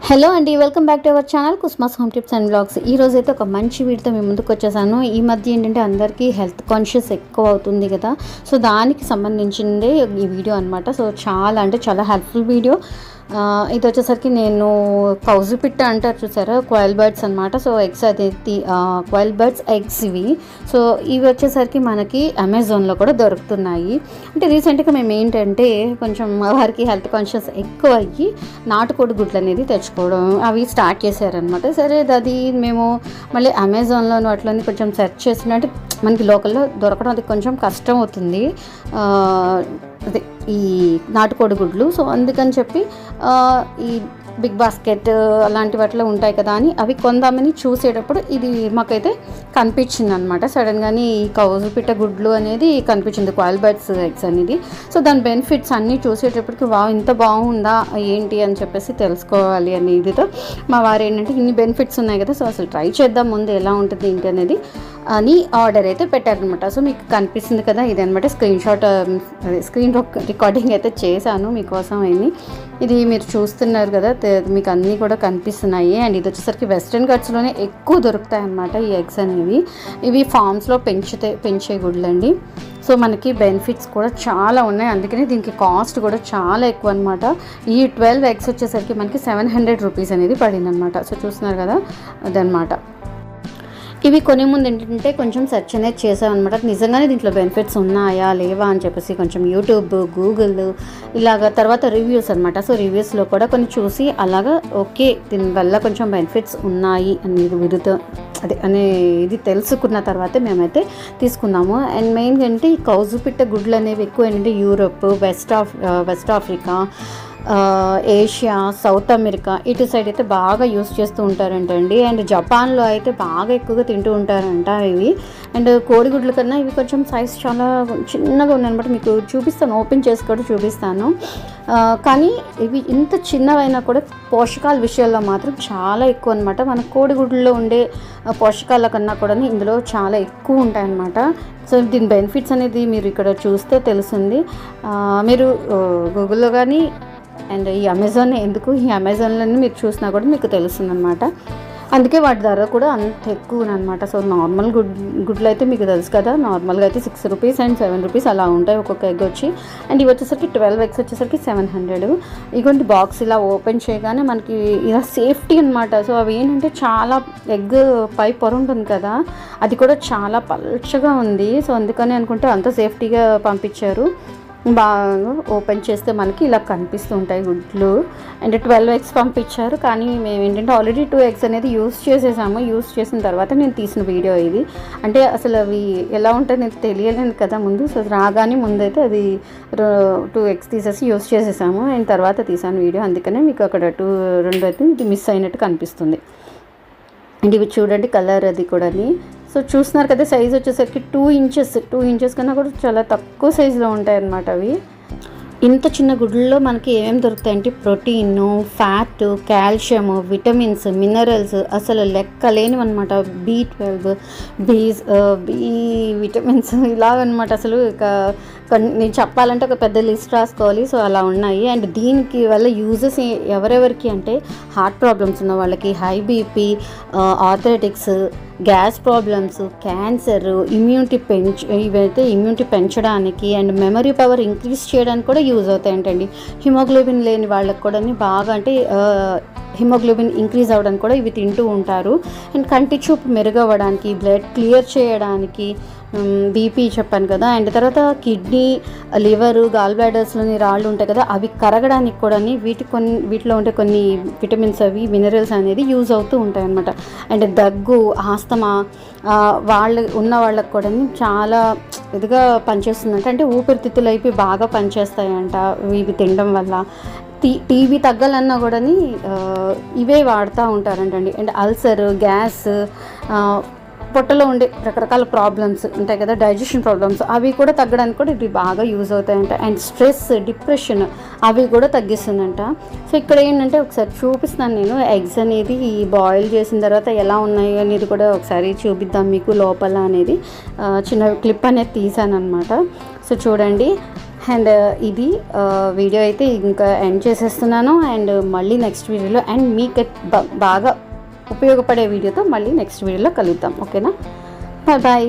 Hello అండి, welcome back to our channel కుస్మాస్ home tips and blogs. ఈ రోజు అయితే ఒక మంచి వీడియోతో మేము ముందుకు వచ్చేసాను. ఈ మధ్య ఏంటంటే అందరికీ హెల్త్ కాన్షియస్ ఎక్కువ అవుతుంది కదా, సో దానికి సంబంధించిందే ఈ వీడియో అనమాట. సో చాలా అంటే చాలా హెల్ప్ఫుల్ వీడియో. ఇది వచ్చేసరికి నేను కౌజు పిట్ట అంటారు చూసారా, కాయిల్ బర్డ్స్ అనమాట. సో ఎగ్స్ అది కాయిల్ బర్డ్స్ ఎగ్స్ ఇవి. సో ఇవి వచ్చేసరికి మనకి అమెజాన్లో కూడా దొరుకుతున్నాయి. అంటే రీసెంట్గా మేము ఏంటంటే కొంచెం వారికి హెల్త్ కాన్షియస్ ఎక్కువ అయ్యి నాటుకోడి గుడ్లు అనేది తెచ్చుకోవడం అవి స్టార్ట్ చేశారనమాట. సరే అది మేము మళ్ళీ అమెజాన్లోను అట్లని కొంచెం సెర్చ్ చేసినట్టు మనకి లోకల్లో దొరకడం అది కొంచెం కష్టం అవుతుంది, అదే ఈ నాటుకోడి గుడ్లు. సో అందుకని చెప్పి ఈ బిగ్ బాస్కెట్ అలాంటి వాటిలో ఉంటాయి కదా అని అవి కొందామని చూసేటప్పుడు ఇది మాకైతే కనిపించింది అనమాట. సడన్గానే ఈ కౌజు పిట్ట గుడ్లు అనేది కనిపించింది, కాయిల్ బర్డ్స్ ఎగ్స్ అనేది. సో దాని బెనిఫిట్స్ అన్నీ చూసేటప్పటికి ఇంత బాగుందా ఏంటి అని చెప్పేసి తెలుసుకోవాలి అని ఇదితో మా వారు ఏంటంటే ఇన్ని బెనిఫిట్స్ ఉన్నాయి కదా, సో అసలు ట్రై చేద్దాం ముందు ఎలా ఉంటుంది ఏంటి అనేది అని ఆర్డర్ అయితే పెట్టారనమాట. సో మీకు కనిపిస్తుంది కదా ఇదనమాట స్క్రీన్ రికార్డింగ్ అయితే చేశాను మీకోసం అయింది. ఇది మీరు చూస్తున్నారు కదా, మీకు అన్నీ కూడా కనిపిస్తున్నాయి. అండ్ ఇది వచ్చేసరికి వెస్ట్రన్ ఘాట్స్లోనే ఎక్కువ దొరుకుతాయి అన్నమాట ఈ ఎగ్స్ అనేవి. ఇవి ఫామ్స్లో పెంచే గుడ్లు అండి. సో మనకి బెనిఫిట్స్ కూడా చాలా ఉన్నాయి, అందుకని దీనికి కాస్ట్ కూడా చాలా ఎక్కువ అనమాట. ఈ 12 ఎగ్స్ వచ్చేసరికి మనకి 700 రూపీస్ అనేది పడింది అనమాట. సో చూస్తున్నారు కదా అదనమాట. ఇవి కొనే ముందు ఏంటంటే కొంచెం సెర్చ్ అనేది చేసామన్నమాట, నిజంగానే దీంట్లో బెనిఫిట్స్ ఉన్నాయా లేవా అని చెప్పేసి కొంచెం యూట్యూబ్, గూగుల్ ఇలాగ తర్వాత రివ్యూస్ అనమాట. సో రివ్యూస్లో కూడా కొన్ని చూసి అలాగా ఓకే దీనివల్ల కొంచెం బెనిఫిట్స్ ఉన్నాయి అనేది తెలుసుకున్న తర్వాతే మేమైతే తీసుకున్నాము. అండ్ మెయిన్గా అంటే ఈ కౌజు పిట్ట గుడ్లు అనేవి ఎక్కువ ఏంటంటే Europe, west Africa, Asia, south America ఇటు సైడ్ అయితే బాగా యూస్ చేస్తూ ఉంటారంటండి. అండ్ జపాన్లో అయితే బాగా ఎక్కువగా తింటూ ఉంటారంట ఇవి. అండ్ కోడిగుడ్ల కన్నా ఇవి కొంచెం సైజ్ చాలా చిన్నగా ఉన్నాయన్నమాట. మీకు చూపిస్తాను, ఓపెన్ చేసి కూడా చూపిస్తాను. కానీ ఇవి ఇంత చిన్నవైనా కూడా పోషకాల విషయాల్లో మాత్రం చాలా ఎక్కువ అనమాట. మన కోడిగుడ్లలో ఉండే పోషకాల కన్నా కూడా ఇందులో చాలా ఎక్కువ ఉంటాయన్నమాట. సో దీని బెనిఫిట్స్ అనేది మీరు ఇక్కడ చూస్తే తెలుస్తుంది. మీరు గూగుల్లో కానీ అండ్ ఈ అమెజాన్లోనే మీరు చూసినా కూడా మీకు తెలుస్తుంది అనమాట. అందుకే వాటి ధర కూడా అంత ఎక్కువ అనమాట. సో నార్మల్ గుడ్లు అయితే మీకు తెలుసు కదా, నార్మల్గా అయితే 6 రూపీస్ అండ్ 7 రూపీస్ అలా ఉంటాయి ఒక్కొక్క ఎగ్ వచ్చి. అండ్ ఇవి వచ్చేసరికి 12 ఎగ్స్ వచ్చేసరికి 700. ఇటువంటి బాక్స్ ఇలా ఓపెన్ చేయగానే మనకి ఇలా సేఫ్టీ అనమాట. సో అవి ఏంటంటే చాలా ఎగ్ పై పొర ఉంటుంది కదా, అది కూడా చాలా పల్చగా ఉంది. సో అందుకని అనుకుంటే అంత సేఫ్టీగా పంపించారు. బాగా ఓపెన్ చేస్తే మనకి ఇలా కనిపిస్తూ ఉంటాయి గుడ్లు. అండ్ 12 ఎగ్స్ పంపించారు, కానీ మేము ఏంటంటే ఆల్రెడీ 2 ఎగ్స్ అనేది యూస్ చేసిన తర్వాత నేను తీసిన వీడియో ఇది. అంటే అసలు అవి ఎలా ఉంటాయి నాకు తెలియలేదు కదా ముందు. సో రాగానే ముందైతే అది 2 ఎగ్స్ తీసేసి యూస్ చేసేసాము. అండ్ తర్వాత తీసాను వీడియో, అందుకనే మీకు అక్కడ 2 అయితే ఇది మిస్ అయినట్టు కనిపిస్తుంది. అండ్ ఇవి చూడండి కలర్ అది కూడా. సో చూస్తున్నారు కదా, సైజ్ వచ్చేసరికి 2 ఇంచెస్ కన్నా కూడా చాలా తక్కువ సైజులో ఉంటాయి అన్నమాట అవి. ఇంత చిన్న గుడ్లలో మనకి ఏమేమి దొరుకుతాయంటే protein, fat, calcium, vitamins, minerals అసలు లెక్కలేనివి అనమాట. B12, బి విటమిన్స్ ఇలాగనమాట. అసలు ఇక నేను చెప్పాలంటే ఒక పెద్ద లిస్ట్ రాసుకోవాలి. సో అలా ఉన్నాయి. అండ్ దీనికి వల్ల యూజెస్ ఎవరెవరికి అంటే హార్ట్ ప్రాబ్లమ్స్ ఉన్న వాళ్ళకి, high BP, arthritics, gas problems, cancer, immunity పెంచడానికి అండ్ మెమరీ పవర్ ఇంక్రీజ్ చేయడానికి కూడా యూజ్ అవుతాయంటండి. హిమోగ్లోబిన్ లేని వాళ్ళకి కూడా బాగా అంటే హిమోగ్లోబిన్ ఇంక్రీజ్ అవ్వడానికి కూడా ఇవి తింటూ ఉంటారు. అండ్ కంటి చూపు మెరుగవ్వడానికి, బ్లడ్ క్లియర్ చేయడానికి, బీపీ చెప్పాను కదా, అండ్ తర్వాత కిడ్నీ, లివరు, గాల్ బ్లాడర్స్లోని రాళ్ళు ఉంటాయి కదా అవి కరగడానికి కూడా వీటిలో ఉండే కొన్ని విటమిన్స్ అవి మినరల్స్ అనేది యూజ్ అవుతూ ఉంటాయి అన్నమాట. అండ్ దగ్గు, ఆస్తమా ఉన్న వాళ్ళకి కూడా చాలా ఇదిగా పనిచేస్తుందంట. అంటే ఊపిరితిత్తులు అయిపోయి బాగా పనిచేస్తాయంట ఇవి తినడం వల్ల. టీబీ తగ్గాలన్నా కూడా ఇవే వాడుతూ ఉంటారంటండి. అండ్ అల్సర్, గ్యాస్, పొట్టలో ఉండే రకరకాల ప్రాబ్లమ్స్ ఉంటాయి కదా, డైజెషన్ ప్రాబ్లమ్స్ అవి కూడా తగ్గడానికి కూడా ఇవి బాగా యూజ్ అవుతాయంట. అండ్ స్ట్రెస్, డిప్రెషన్ అవి కూడా తగ్గిస్తుందంట. సో ఇక్కడ ఏంటంటే ఒకసారి చూపిస్తాను నేను ఎగ్స్ అనేది బాయిల్ చేసిన తర్వాత ఎలా ఉన్నాయి అనేది కూడా ఒకసారి చూపిద్దాం మీకు లోపల అనేది చిన్న క్లిప్ అనేది తీసాను అనమాట. సో చూడండి. అండ్ ఇది వీడియో అయితే ఇంకా ఎండ్ చేసేస్తున్నాను. అండ్ మళ్ళీ నెక్స్ట్ వీడియోలో అండ్ మీకు బాగా ఉపయోగపడే వీడియోతో మళ్ళీ నెక్స్ట్ వీడియోలో కలుద్దాం. ఓకేనా? Bye bye.